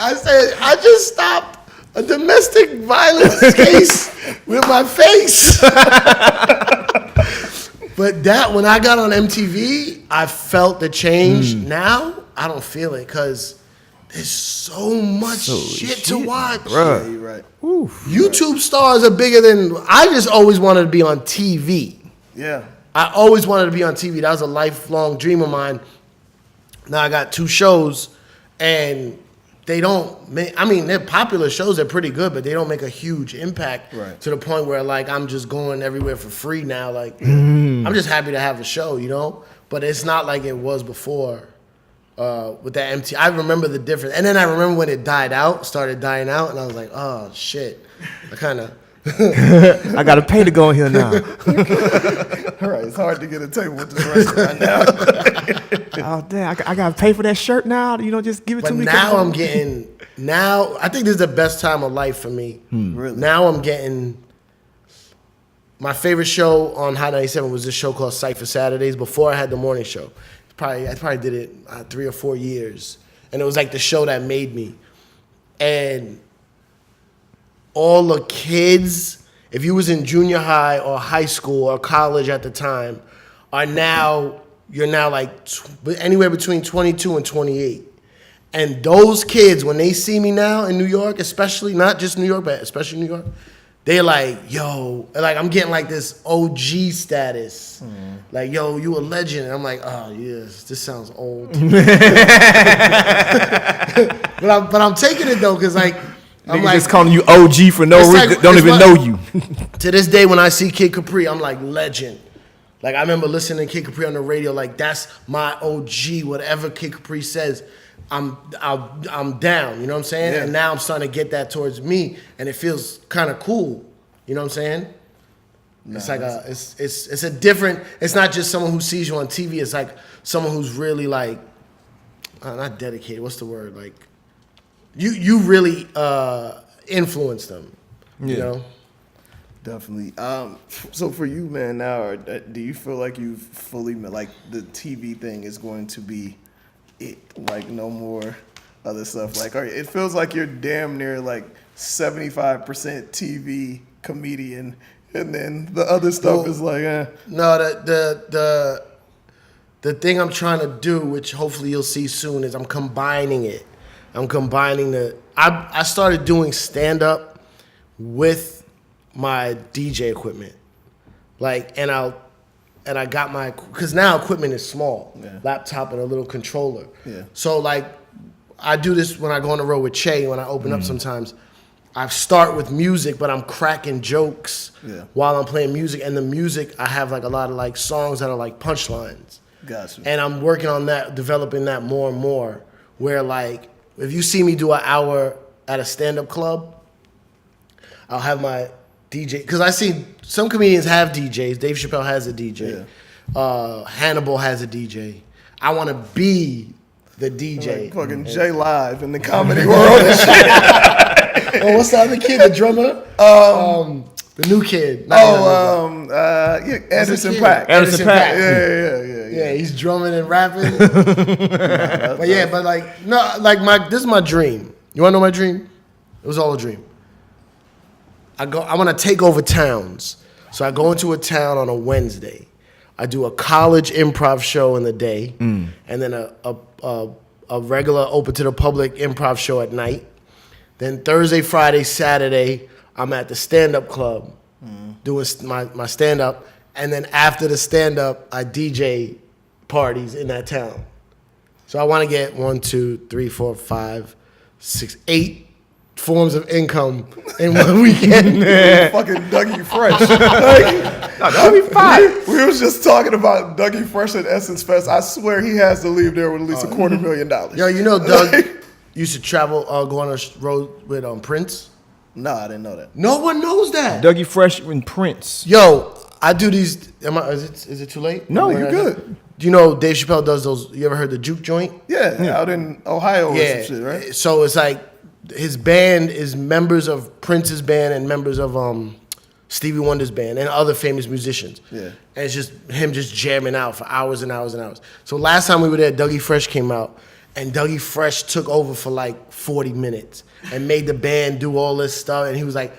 I said, I just stopped a domestic violence case with my face. But when I got on MTV, I felt the change. Now, I don't feel it because there's so much shit to watch. Yeah, you're right. YouTube stars are bigger than... I just always wanted to be on TV. Yeah. I always wanted to be on TV. That was a lifelong dream of mine. Now I got 2 shows, and they don't make... I mean, they're popular shows. They're pretty good, but they don't make a huge impact to the point where, like, I'm just going everywhere for free now. Like, I'm just happy to have a show, you know? But it's not like it was before with that MTV. I remember the difference. And then I remember when it started dying out, and I was like, oh, shit. I kind of I got to pay to go in here now. All right, it's hard to get a table with this restaurant now. Oh, damn. I got to pay for that shirt now? Just give it But to me. now I'm getting, I think this is the best time of life for me. Really? Now I'm getting, my favorite show on Hot 97 was this show called Cipha Saturdays before I had the morning show. I probably did it 3 or 4 years. And it was like the show that made me. And all the kids, if you was in junior high or high school or college at the time, you're now like anywhere between 22 and 28. And those kids, when they see me now in New York, especially, not just New York, but especially New York, they're like, yo, like I'm getting like this OG status. Like, yo, you a legend. And I'm like, oh, yes, this sounds old. but I'm taking it though, because like, I'm Niggas like, just calling you OG for no reason. like- Don't it's even like- know you. to this day, when I see Kid Capri, I'm like, legend. Like, I remember listening to Kid Capri on the radio, like, that's my OG. Whatever Kid Capri says, I'm down, you know what I'm saying? Yeah. And now I'm starting to get that towards me, and it feels kind of cool, you know what I'm saying? It's like it's a different, it's not just someone who sees you on TV, it's like someone who's really like, not dedicated, what's the word? Like, you really influence them, you know? Definitely. So for you, man, now, do you feel like you've fully, like, the TV thing is going to be it? Like, no more other stuff? Like, it feels like you're damn near, like, 75% TV comedian, and then the other stuff is like, No, the thing I'm trying to do, which hopefully you'll see soon, is I'm combining it. I'm combining I started doing stand-up with my DJ equipment. Like, and I got because now equipment is small. Yeah. Laptop and a little controller. Yeah. So like, I do this when I go on the road with Che, when I open up sometimes. I start with music, but I'm cracking jokes while I'm playing music. And the music, I have like a lot of like songs that are like punchlines. gotcha. And I'm working on that, developing that more and more. Where like, if you see me do an hour at a stand-up club, I'll have my DJ, because I see some comedians have DJs. Dave Chappelle has a DJ. Hannibal has a DJ. I want to be the DJ. Like fucking J Live in the comedy world and shit. Oh, what's the other kid? The drummer? The new kid. Anderson .Paak. Anderson .Paak. Yeah. Yeah, he's drumming and rapping. But like, no, like this is my dream. You wanna know my dream? It was all a dream. I want to take over towns. So I go into a town on a Wednesday. I do a college improv show in the day, and then a regular open to the public improv show at night. Then Thursday, Friday, Saturday, I'm at the stand-up club doing my stand-up. And then after the stand-up, I DJ parties in that town. So I want to get 1, 2, 3, 4, 5, 6, 8 forms of income in one weekend. Fucking Dougie Fresh. That'd be fine. We was just talking about Dougie Fresh at Essence Fest. I swear he has to leave there with at least $250,000. Yo, you know Doug used to travel, go on a road with Prince? No, I didn't know that. No one knows that. Dougie Fresh and Prince. Yo, I do these. Is it too late? No, you're good. Do you know Dave Chappelle does those? You ever heard the juke joint? Yeah, out in Ohio or some shit, right? So it's like his band is members of Prince's band and members of Stevie Wonder's band and other famous musicians. Yeah. And it's just him just jamming out for hours and hours and hours. So last time we were there, Dougie Fresh came out, and Dougie Fresh took over for like 40 minutes and made the band do all this stuff. And he was like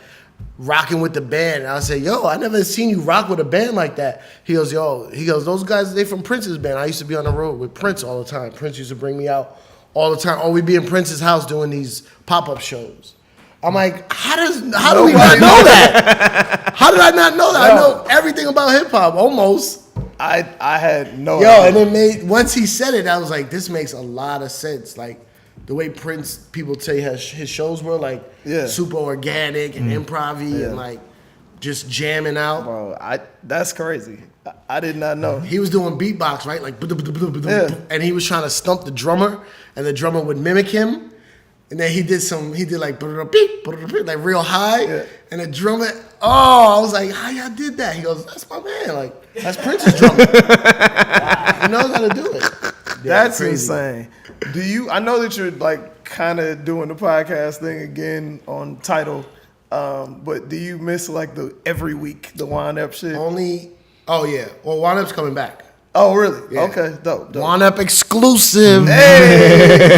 rocking with the band. And I said, yo, I never seen you rock with a band like that. He goes, those guys, they from Prince's band. I used to be on the road with Prince all the time. Prince used to bring me out all the time. Or we'd be in Prince's house doing these pop-up shows. I'm like, how do we not know that? How did I not know that? I know everything about hip-hop, almost. I had no idea. And it once he said it, I was like, this makes a lot of sense. Like, the way Prince, people say his shows were, like, super organic and improv-y and, like, just jamming out. Bro, that's crazy. I did not know. He was doing beatbox, right? Like, and he was trying to stump the drummer, and the drummer would mimic him. And then he did like like real high, and the drummer. Oh, I was like, how y'all did that? He goes, that's my man. Like that's Prince's drummer. He knows how to do it. That's insane. Do you? I know that you're like kind of doing the podcast thing again on Tidal, but do you miss like the every week the wind up shit? Oh yeah. Well, wind up's coming back. Oh really? Yeah. Okay, dope. Wind up exclusive. Hey.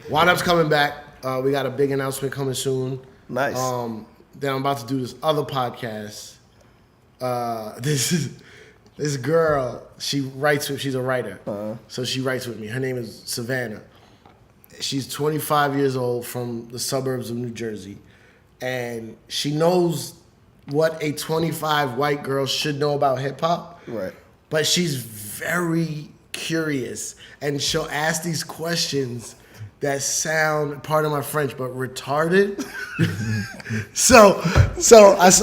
Wind up's coming back. We got a big announcement coming soon. Nice. Then I'm about to do this other podcast. This girl, she writes with. She's a writer, so she writes with me. Her name is Savannah. She's 25 years old from the suburbs of New Jersey, and she knows what a 25 white girl should know about hip hop. Right. But she's very curious, and she'll ask these questions that sound, pardon my French, but retarded. so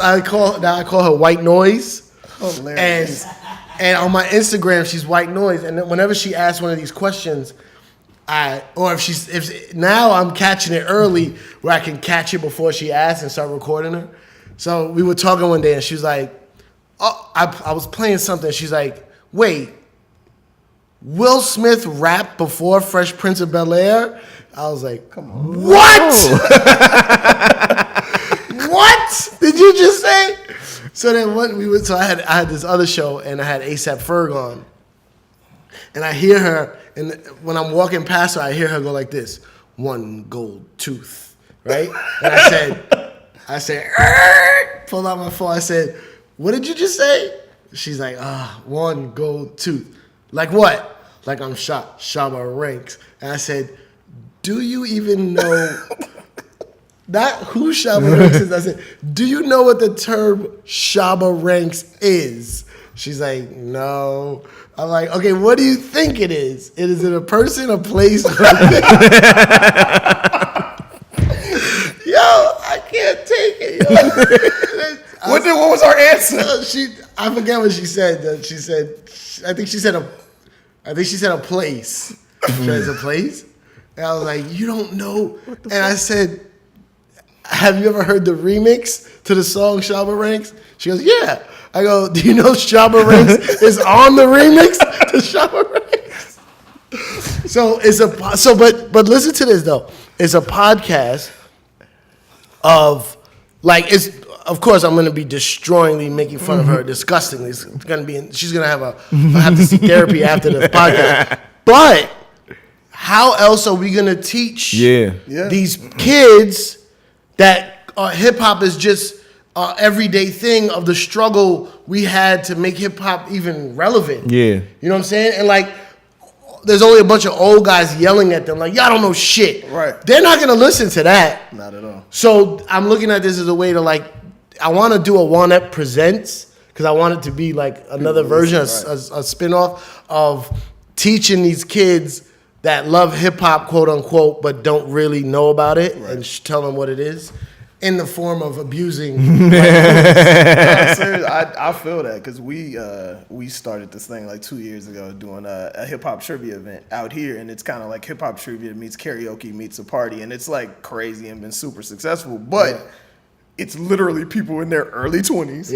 I call her White Noise. Hilarious. And on my Instagram, she's White Noise. And whenever she asks one of these questions, if now I'm catching it early where I can catch it before she asks and start recording her. So we were talking one day, and she was like, "Oh, I was playing something." She's like, "Wait, Will Smith rapped before Fresh Prince of Bel-Air?" I was like, "Come on, what? What did you just say?" So then I had this other show, and I had A$AP Ferg on, and I hear her, and when I'm walking past her, I hear her go like this: "One gold tooth," right? And I said, pulled out my phone. I said, "What did you just say?" She's like, one gold tooth. Like what? Like I'm Shabba Ranks. And I said, do you even know, not who Shabba Ranks is, I said, do you know what the term Shabba Ranks is? She's like, no. I'm like, okay, what do you think it is? Is it a person, a place, or a thing? Yo, I can't take it. Yo. What was our answer? I forget what she said. I think she said a place. She said, a place? And I was like, you don't know. And I said, have you ever heard the remix to the song Shabba Ranks? She goes, yeah. I go, do you know Shabba Ranks is on the remix to Shabba Ranks? But listen to this though. It's a podcast of of course I'm gonna be destroyingly making fun of her disgustingly. It's gonna be she's gonna have to see therapy after the podcast. But how else are we gonna teach these kids that hip hop is just an everyday thing of the struggle we had to make hip hop even relevant? Yeah. You know what I'm saying? And there's only a bunch of old guys yelling at them like, y'all don't know shit. Right. They're not going to listen to that. Not at all. So I'm looking at this as a way to I want to do a One-Up Presents because I want it to be like another version, a spinoff of teaching these kids that love hip hop, quote unquote, but don't really know about it and tell them what it is. In the form of abusing. Seriously, I feel that because we started this thing 2 years ago doing a hip hop trivia event out here, and it's kind of like hip hop trivia meets karaoke meets a party, and it's crazy and been super successful. But it's literally people in their early 20s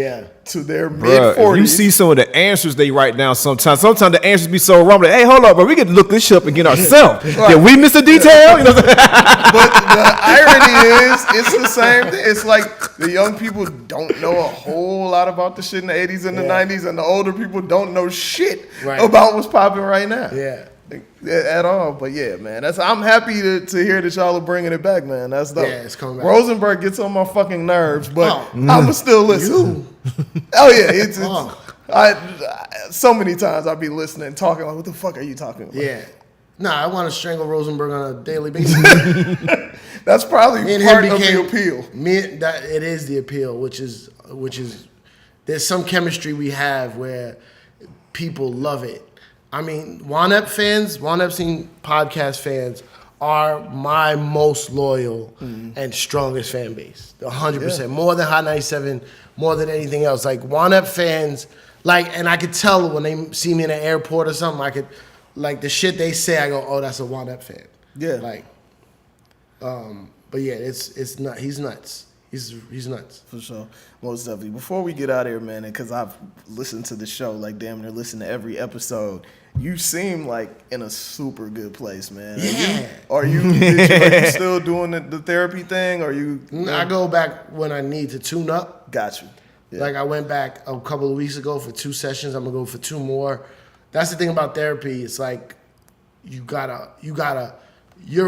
to their mid 40s. You see some of the answers they write down sometimes. Sometimes the answers be so wrong. Hey, hold up, bro. We can look this shit up again ourselves. Did we miss a detail? You know what I'm saying? But the irony is, it's the same thing. It's like the young people don't know a whole lot about the shit in the 80s and the 90s, and the older people don't know shit about what's popping right now. Yeah. At all. But yeah, man. I'm happy to hear that y'all are bringing it back, man. That's dope. Yeah, it's coming back. Rosenberg gets on my fucking nerves, but I'ma still listen. Oh yeah, it's so many times I'll be listening, talking what the fuck are you talking about? Yeah. Nah, I want to strangle Rosenberg on a daily basis. That's probably part of the appeal. It is the appeal, which is there's some chemistry we have where people love it. I mean, One-Up fans, One-Up Scene podcast fans are my most loyal and strongest fan base. 100%. More than Hot 97, more than anything else. One-Up fans, and I could tell when they see me in an airport or something, I could, the shit they say, I go, oh, that's a One-Up fan. Yeah. But yeah, it's not. He's nuts. He's nuts. For sure. Most definitely. Before we get out of here, man, because I've listened to the show, like damn near listened to every episode, you seem like in a super good place, man. Yeah. Are you still doing the therapy thing? Or you? I go back when I need to tune up. Got you. Yeah. Like I went back a couple of weeks ago for 2 sessions. I'm gonna go for 2 more. That's the thing about therapy. It's like you're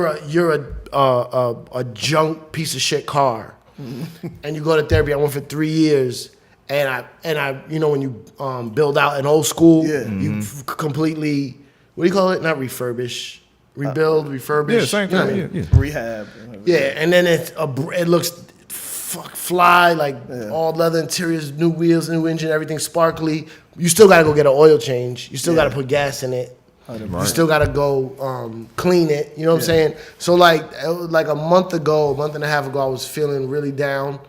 a junk piece of shit car, and you go to therapy. I went for 3 years, and I when you build out an old school, you completely, what do you call it? Not refurbish, rebuild, refurbish. Yeah, same thing. Yeah. Rehab. Yeah, and then it looks fly, like all leather interiors, new wheels, new engine, everything sparkly. You still gotta go get an oil change. You still gotta put gas in it. You still gotta go clean it. You know what I'm saying? So like a month and a half ago, I was feeling really down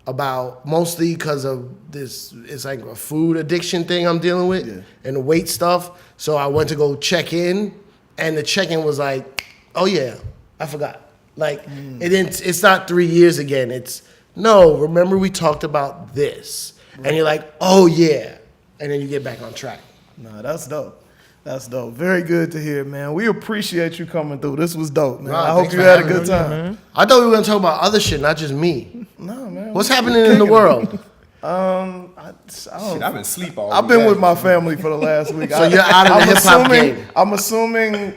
about, mostly because of this. It's like a food addiction thing I'm dealing with and the weight stuff. So I went to go check in, and the check-in was like, oh yeah, I forgot. Like it's not 3 years again. It's no. Remember we talked about this, and you're like, oh yeah, and then you get back on track. Nah, that's dope. That's dope. Very good to hear, man. We appreciate you coming through. This was dope, man. I hope you had a good time. I thought we were gonna talk about other shit, not just me. No, man. What's happening in the world? Shit, I've been asleep all I've week. been with my family for the last week. So you're out of the hip-hop game. I'm assuming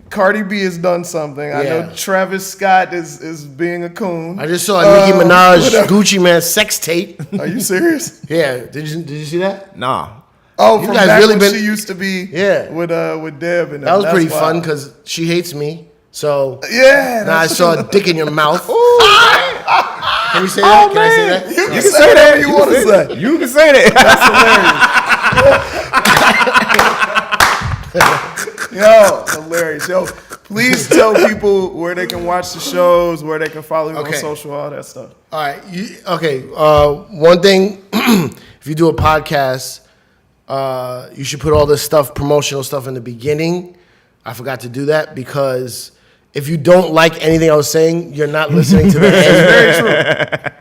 Cardi B has done something. I know Travis Scott is being a coon. I just saw a Nicki Minaj Gucci Man sex tape. Are you serious? Yeah. Did you see that? Nah. Oh, You from guys back really when been- she used to be with Deb and them. That was That's pretty wild. fun because she hates me. So Yeah. now I that's saw a dick in your mouth. Can you say that? Can I say that? You can say that you want to say. You can say that. Yo, hilarious. Yo, please tell people where they can watch the shows, where they can follow you on social, all that stuff. All right. One thing, if you do a podcast, you should put all this stuff, promotional stuff in the beginning. I forgot to do that because if you don't like anything I was saying, you're not listening to the end. Very true.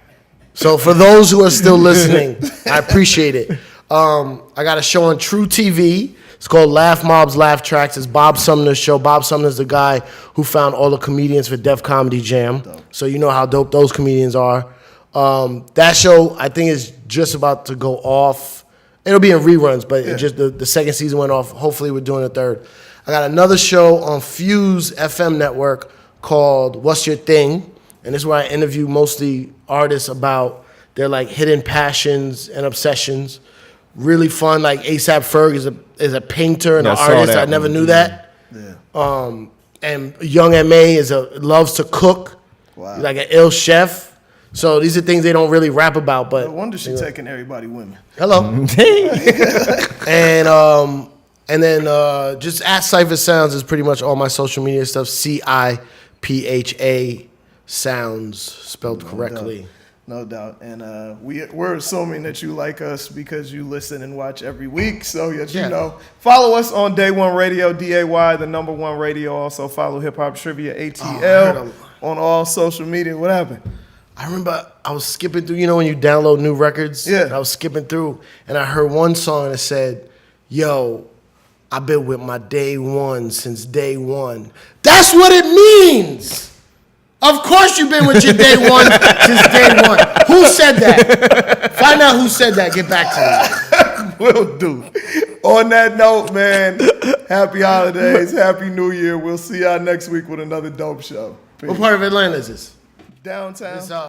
So for those who are still listening, I appreciate it. I got a show on True TV. It's called Laugh Mobs Laugh Tracks. It's Bob Sumner's show. Bob Sumner's the guy who found all the comedians for Def Comedy Jam. So you know how dope those comedians are. That show, I think, is just about to go off. It'll be in reruns, but it just the second season went off. Hopefully we're doing a third. I got another show on Fuse FM network called What's Your Thing? And this is where I interview mostly artists about their like hidden passions and obsessions. Really fun. Like A$AP Ferg is a painter and an artist. I never knew that. Yeah. And Young M.A. loves to cook. Wow. Like an ill chef. So these are things they don't really rap about. But No wonder she's taking everybody women. hello. And then just at Cipha Sounds is pretty much all my social media stuff. CIPHA Sounds spelled correctly. No doubt. And we're assuming that you like us because you listen and watch every week. So, you know, follow us on Day1RADIO, DAY, the #1 radio. Also follow Hip Hop Trivia, ATL, on all social media. What happened? I remember I was skipping through, you know, when you download new records? Yeah. And I was skipping through, and I heard one song that said, yo, I've been with my day one since day one. That's what it means! Of course you've been with your day one since day one. Who said that? Find out who said that. Get back to me. Will do. On that note, man, happy holidays, happy New Year. We'll see y'all next week with another dope show. Peace. What part of Atlanta is this? Downtown.